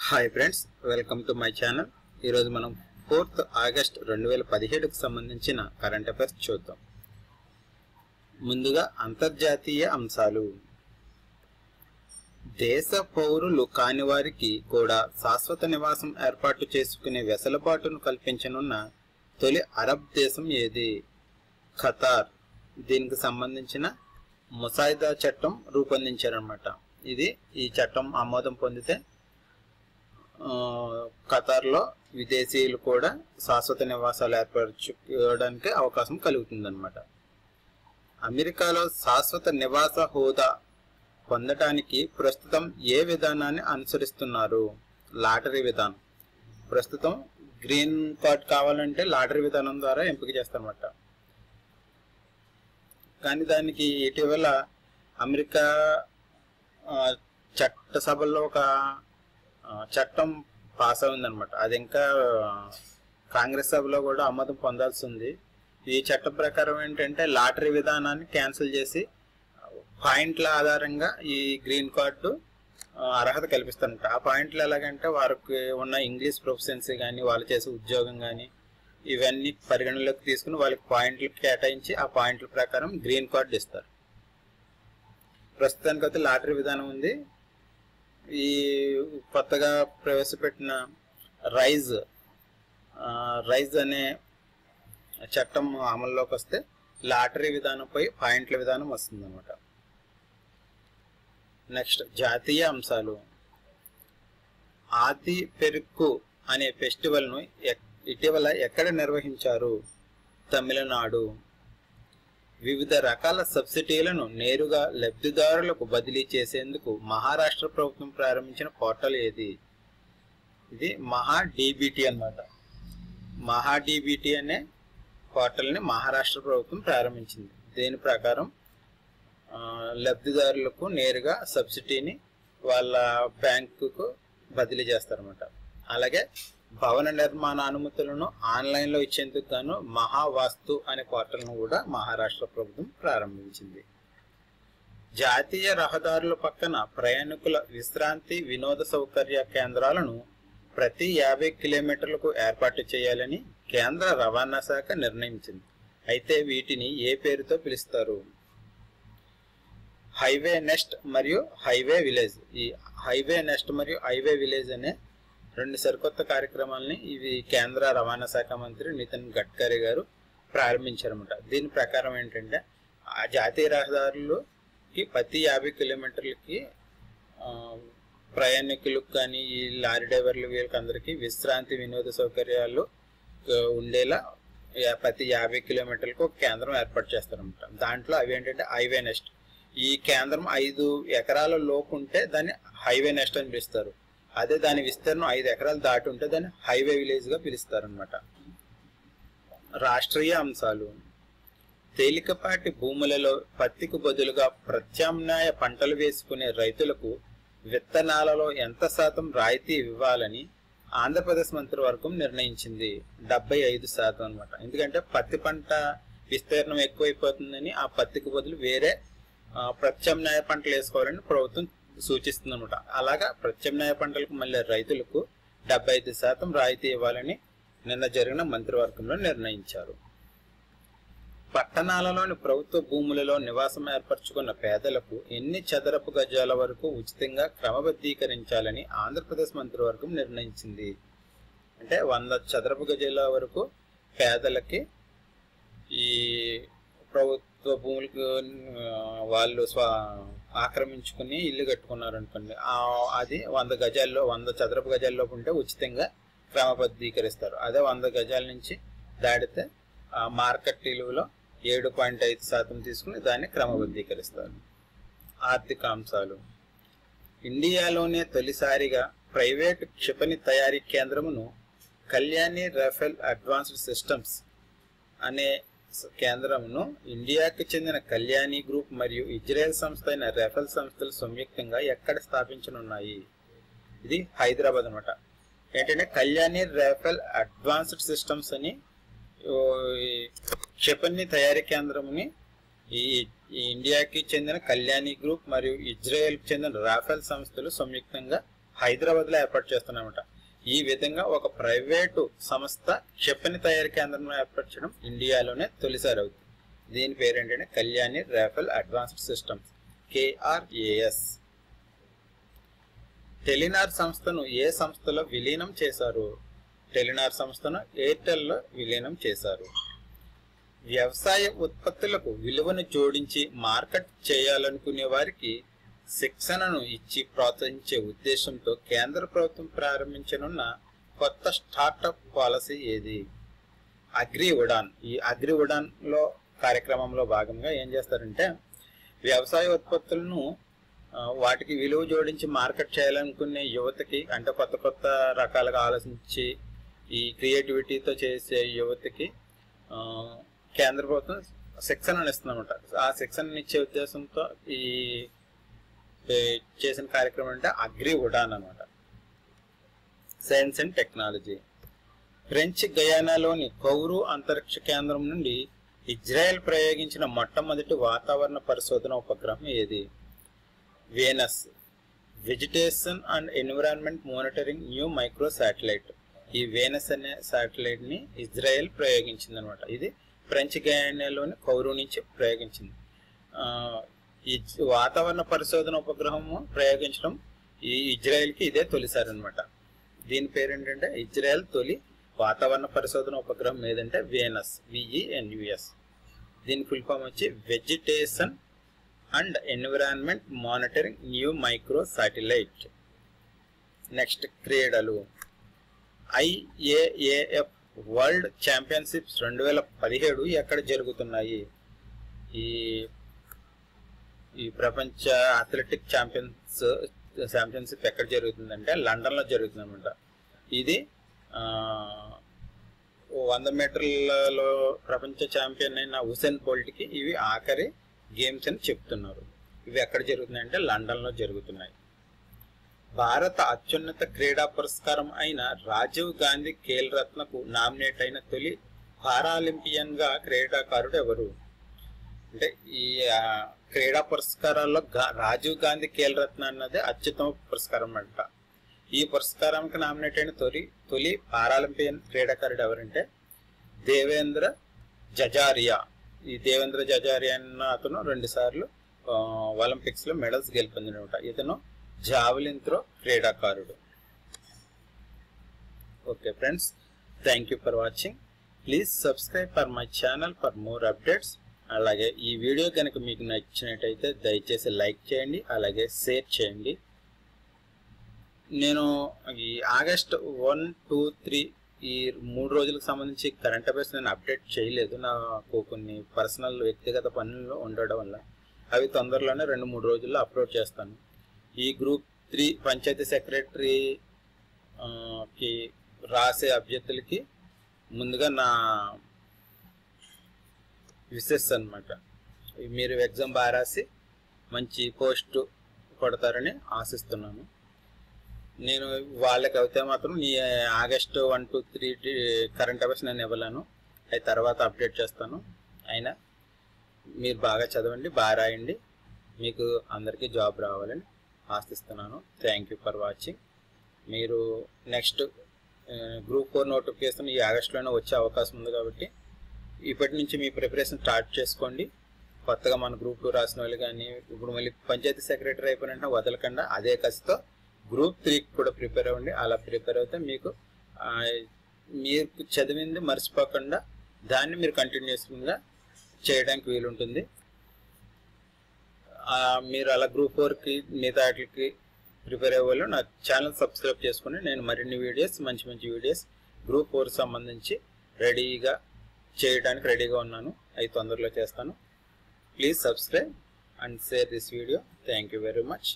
Hi friends, welcome to my channel. ఈరోజు మనం 4th August 2017కు సంబంధించిన కరెంట్ అఫైర్స్ చూద్దాం. ముందుగా అంతర్జాతీయ అంశాలు. దేశ పౌరులు కాని వారికి కూడా శాశ్వత నివాసం ఏర్పాటు చేసుకునే వెసులుబాటును కల్పించనున్న తొలి అరబ్ దేశం ఏది? ఖతార్. దీనికి సంబంధించిన ముసాయిదా చట్టం రూపొందించారన్నమాట. ఈ చట్టం ఆమోదం పొందితే ఖతార్లో విదేశీయులు కూడా శాశ్వత నివాసాలు ఏర్పరచుకోవడానికి అవకాశం కలుగుతుందన్నమాట. అమెరికాలో శాశ్వత నివాస హోదా పొందటానికి ప్రస్తుతం ఏ విధానాన్ని అనుసరిస్తున్నారు? లాటరీ విధానం. ప్రస్తుతం గ్రీన్ కార్డ్ కావాలంటే లాటరీ విధానం ద్వారా ఎంపిక చేస్తారన్నమాట. కానీ దానికి ఇటీవల అమెరికా చట్టసభల్లో ఒక చట్టం పాస్ అయిందనమాట. అది ఇంకా కాంగ్రెస్ సభలో కూడా ఆమోదం పొందాల్సి ఉంది. ఈ చట్టం ప్రకారం ఏంటంటే లాటరీ విధానాన్ని క్యాన్సిల్ చేసి పాయింట్ల ఆధారంగా ఈ గ్రీన్ కార్డు అర్హత కల్పిస్తారంట. ఆ పాయింట్లు ఎలాగంటే వారికి ఉన్న ఇంగ్లీష్ ప్రొఫిషియన్సీ కానీ వాళ్ళు చేసే ఉద్యోగం కానీ ఇవన్నీ పరిగణలోకి తీసుకుని వాళ్ళకి పాయింట్లు కేటాయించి ఆ పాయింట్ల ప్రకారం గ్రీన్ కార్డు ఇస్తారు. ప్రస్తుతానికైతే లాటరీ విధానం ఉంది. ఈ కొత్తగా ప్రవేశపెట్టిన రైజ్ అనే చట్టం అమల్లోకి వస్తే లాటరీ విధానంపై పాయింట్ల విధానం వస్తుంది అన్నమాట. నెక్స్ట్ జాతీయ అంశాలు. ఆది పెరుక్కు అనే ఫెస్టివల్ను ఇటీవల ఎక్కడ నిర్వహించారు? తమిళనాడు. వివిధ రకాల సబ్సిడీలను నేరుగా లబ్ధిదారులకు బదిలీ చేసేందుకు మహారాష్ట్ర ప్రభుత్వం ప్రారంభించిన పోర్టల్ ఏది? ఇది మహాడీబీటీ అన్నమాట. మహాడీబీటీ అనే పోర్టల్ని మహారాష్ట్ర ప్రభుత్వం ప్రారంభించింది. దీని ప్రకారం లబ్ధిదారులకు నేరుగా సబ్సిడీని వాళ్ళ బ్యాంకుకు బదిలీ చేస్తారన్నమాట. అలాగే భవన నిర్మాణ అనుమతులను ఆన్లైన్లో ఇచ్చేందుకు గాను మహావాస్తు అనే పోర్టల్ను కూడా మహారాష్ట్ర ప్రభుత్వం ప్రారంభించింది. జాతీయ రహదారుల పక్కన ప్రయాణికుల విశ్రాంతి వినోద సౌకర్య కేంద్రాలను ప్రతి 50 కిలోమీటర్లకు ఏర్పాటు చేయాలని కేంద్ర రవాణా శాఖ నిర్ణయించింది. అయితే వీటిని ఏ పేరుతో పిలుస్తారు? హైవే నెస్ట్ మరియు హైవే విలేజ్. ఈ హైవే నెస్ట్ మరియు హైవే విలేజ్ అనే రెండు సరికొత్త కార్యక్రమాలని ఇవి కేంద్ర రవాణా శాఖ మంత్రి నితిన్ గడ్కరీ గారు ప్రారంభించారన్నమాట. దీని ప్రకారం ఏంటంటే ఆ జాతీయ రహదారులకి ప్రతి 50 కిలోమీటర్లకి ప్రయాణికులకు కానీ ఈ లారీ డ్రైవర్లు వీళ్ళకి అందరికీ విశ్రాంతి వినోద సౌకర్యాలు ఉండేలా ప్రతి 50 కిలోమీటర్లకు ఒక కేంద్రం ఏర్పాటు చేస్తారన్నమాట. దాంట్లో అవి ఏంటంటే హైవే నెస్ట్. ఈ కేంద్రం 5 ఎకరాల లోపు ఉంటే దాన్ని హైవే నెస్ట్ అని పిలుస్తారు. అదే దాని విస్తీర్ణం 5 ఎకరాలు దాటి ఉంటే దాన్ని హైవే విలేజ్ గా పిలుస్తారనమాట. రాష్ట్రీయ అంశాలు. తేలికపాటి భూములలో పత్తికి బదులుగా ప్రత్యామ్నాయ పంటలు వేసుకునే రైతులకు విత్తనాలలో ఎంత శాతం రాయితీ ఇవ్వాలని ఆంధ్రప్రదేశ్ మంత్రివర్గం నిర్ణయించింది. 75% అనమాట. ఎందుకంటే పత్తి పంట విస్తీర్ణం ఎక్కువైపోతుందని ఆ పత్తికి బదులు వేరే ప్రత్యామ్నాయ పంటలు వేసుకోవాలని ప్రభుత్వం సూచిస్తుంది అనమాట. అలాగా ప్రత్యామ్నాయ పంటలకు మళ్ళీ రైతులకు 75% రాయితీ ఇవ్వాలని నిన్న జరిగిన మంత్రివర్గంలో నిర్ణయించారు. పట్టణాలలోని ప్రభుత్వ భూములలో నివాసం ఏర్పరచుకున్న పేదలకు ఎన్ని చదరపు గజాల వరకు ఉచితంగా క్రమబద్ధీకరించాలని ఆంధ్రప్రదేశ్ మంత్రివర్గం నిర్ణయించింది. అంటే 100 చదరపు గజాల వరకు పేదలకి ఈ ప్రభుత్వ భూములకు వాళ్ళు ఆక్రమించుకుని ఇల్లు కట్టుకున్నారు అనుకోండి, అది 100 చదరపు గజాల్లో ఉంటే ఉచితంగా క్రమబద్ధీకరిస్తారు. అదే 100 గజాల నుంచి దాటితే మార్కెట్ విలువలో 7.5% తీసుకుని దాన్ని క్రమబద్ధీకరిస్తారు. ఆర్థిక అంశాలు. ఇండియాలోనే తొలిసారిగా ప్రైవేటు క్షిపణి తయారీ కేంద్రమును కళ్యాణి రాఫెల్ అడ్వాన్స్డ్ సిస్టమ్స్ అనే కేంద్రమును ఇండియాకి చెందిన కళ్యాణి గ్రూప్ మరియు ఇజ్రాయెల్ సంస్థ అయిన రాఫెల్ సంస్థలు సంయుక్తంగా ఎక్కడ స్థాపించనున్నాయి? ఇది హైదరాబాద్ అనమాట. ఏంటంటే కళ్యాణి రాఫెల్ అడ్వాన్స్డ్ సిస్టమ్స్ అని క్షిపణి తయారీ కేంద్రముని ఈ ఇండియాకి చెందిన కళ్యాణి గ్రూప్ మరియు ఇజ్రాయెల్కి చెందిన రాఫెల్ సంస్థలు సంయుక్తంగా హైదరాబాద్లో ఏర్పాటు చేస్తున్నామట. ఈ విధంగా ఒక ప్రైవేటు సంస్థ క్షిపణి తయారీ కేంద్రం ఏర్పరచడం ఇండియాలోనే తొలిసారి అవుతుంది. దీని పేరేంటంటే Kalyani Rafael advanced systems, KRAS. Telenor సంస్థను ఏ సంస్థలో విలీనం చేశారు? టెలినార్ సంస్థను ఎయిర్టెల్లో విలీనం చేశారు. వ్యవసాయ ఉత్పత్తులకు విలువను జోడించి మార్కెట్ చేయాలనుకునే వారికి శిక్షణను ఇచ్చి ప్రోత్సహించే ఉద్దేశంతో కేంద్ర ప్రభుత్వం ప్రారంభించనున్న కొత్త స్టార్టప్ పాలసీ ఏది? అగ్రి ఉడాన్. ఈ అగ్రి ఉడాన్లో కార్యక్రమంలో భాగంగా ఏం చేస్తారంటే వ్యవసాయ ఉత్పత్తులను వాటికి విలువ జోడించి మార్కెట్ చేయాలనుకునే యువతకి, అంటే కొత్త కొత్త రకాలుగా ఆలోచించి ఈ క్రియేటివిటీతో చేసే యువతకి కేంద్ర ప్రభుత్వం శిక్షణను ఇస్తుందన్నమాట. ఆ శిక్షణను ఇచ్చే ఉద్దేశంతో ఈ చేసిన కార్యక్రమం అంటే అగ్రి ఉడాన్ అన్నమాట. Science and technology. ఫ్రెంచ్ గయానాలోని కౌరు అంతరిక్ష కేంద్రం నుండి ఇజ్రాయెల్ ప్రయోగించిన మొట్టమొదటి వాతావరణ పరిశోధన ఉపగ్రహం ఏది? Venus. Vegetation and environment monitoring new micro satellite. ఈ వేనస్ అనే శాటిలైట్ ని ఇజ్రాయెల్ ప్రయోగించింది అనమాట. ఇది ఫ్రెంచ్ గయానాలోని కౌరు నుంచి ప్రయోగించింది. ఈ వాతావరణ పరిశోధన ఉపగ్రహము ప్రయోగించడం ఈ ఇజ్రాయెల్కి ఇదే తొలిసారి అనమాట. దీని పేరు ఏంటంటే ఇజ్రాయెల్ తొలి వాతావరణ పరిశోధన ఉపగ్రహం ఏదంటే వేనస్, VENUS. దీని ఫుల్ ఫామ్ వచ్చి vegetation and environment monitoring new micro satellite. Next క్రీడలు. IAAF వరల్డ్ ఛాంపియన్షిప్స్ 2017 ఎక్కడ జరుగుతున్నాయి? ఈ ప్రపంచ అథ్లెటిక్ ఛాంపియన్షిప్ ఎక్కడ జరుగుతుందంటే లండన్లో జరుగుతుంది అనమాట. ఇది 100 మీటర్లలో ప్రపంచ ఛాంపియన్ అయిన హుసేన్ బోల్ట్కి ఇవి ఆఖరి గేమ్స్ అని చెప్తున్నారు. ఇవి ఎక్కడ జరుగుతున్నాయంటే లండన్లో జరుగుతున్నాయి. భారత అత్యున్నత క్రీడా పురస్కారం అయిన రాజీవ్ గాంధీ ఖేల్ రత్నకు నామినేట్ అయిన తొలి పారాలింపియన్ గా క్రీడాకారుడు ఎవరు? అంటే ఈ క్రీడా పురస్కారాల్లో రాజీవ్ గాంధీ ఖేల్ రత్న అన్నది అత్యుత్తమ పురస్కారం అంట. ఈ పురస్కారానికి నామినేట్ అయిన తొలి పారాలింపియన్ క్రీడాకారుడు ఎవరంటే దేవేంద్ర జజారియా. ఈ దేవేంద్ర జజారియా అన్న అతను 2 సార్లు ఒలింపిక్స్ లో మెడల్స్ గెలుపొందినమాట. ఇతను జావెలిన్ త్రో క్రీడాకారుడు. Okay friends, thank you for watching. Please subscribe for my channel for more updates. అలాగే ఈ వీడియో కనుక మీకు నచ్చినట్టయితే దయచేసి లైక్ చేయండి, అలాగే షేర్ చేయండి. నేను ఈ ఆగస్ట్ 1, 2, 3 ఈ 3 రోజులకు సంబంధించి కరెంట్ అఫైర్స్ నేను అప్డేట్ చేయలేదు. నాకు కొన్ని పర్సనల్ వ్యక్తిగత పనుల్లో ఉండడం వల్ల అవి తొందరలోనే 2-3 రోజుల్లో అప్లోడ్ చేస్తాను. ఈ గ్రూప్ 3 పంచాయతీ సెక్రటరీకి రాసే అభ్యర్థులకి ముందుగా నా విషెస్ అన్నమాట. మీరు ఎగ్జామ్ బాగా రాసి మంచి పోస్ట్ కొడతారని ఆశిస్తున్నాను. నేను వాళ్ళకి అయితే మాత్రం ఈ ఆగస్ట్ 1, 2, 3 కరెంట్ అఫైర్స్ నేను ఇవ్వలేను. అవి తర్వాత అప్డేట్ చేస్తాను. అయినా మీరు బాగా చదవండి, బాగా రాయండి. మీకు అందరికీ జాబ్ రావాలని ఆశిస్తున్నాను. Thank you for watching. మీరు నెక్స్ట్ గ్రూప్ 4 నోటిఫికేషన్ ఈ ఆగస్టులోనే వచ్చే అవకాశం ఉంది కాబట్టి ఇప్పటి నుంచి మీ ప్రిపరేషన్ స్టార్ట్ చేసుకోండి. కొత్తగా మన గ్రూప్ 2 రాసిన వాళ్ళు కానీ ఇప్పుడు మళ్ళీ పంచాయతీ సెక్రటరీ అయిపోయిన వదలకుండా అదే కసితో గ్రూప్ 3 కూడా ప్రిపేర్ అవ్వండి. అలా ప్రిపేర్ అయితే మీకు మీరు చదివింది మర్చిపోకుండా దాన్ని మీరు కంటిన్యూస్గా చేయడానికి వీలుంటుంది. మీరు అలా గ్రూప్ 4కి మిగతా వాటికి ప్రిపేర్ అయ్యే వాళ్ళు నా ఛానల్ సబ్స్క్రైబ్ చేసుకుని నేను మరిన్ని వీడియోస్ మంచి వీడియోస్ గ్రూప్ 4 సంబంధించి రెడీగా చేయడానికి రెడీగా ఉన్నాను. అవి తొందరలో చేస్తాను. Please subscribe and share this video. Thank you very much.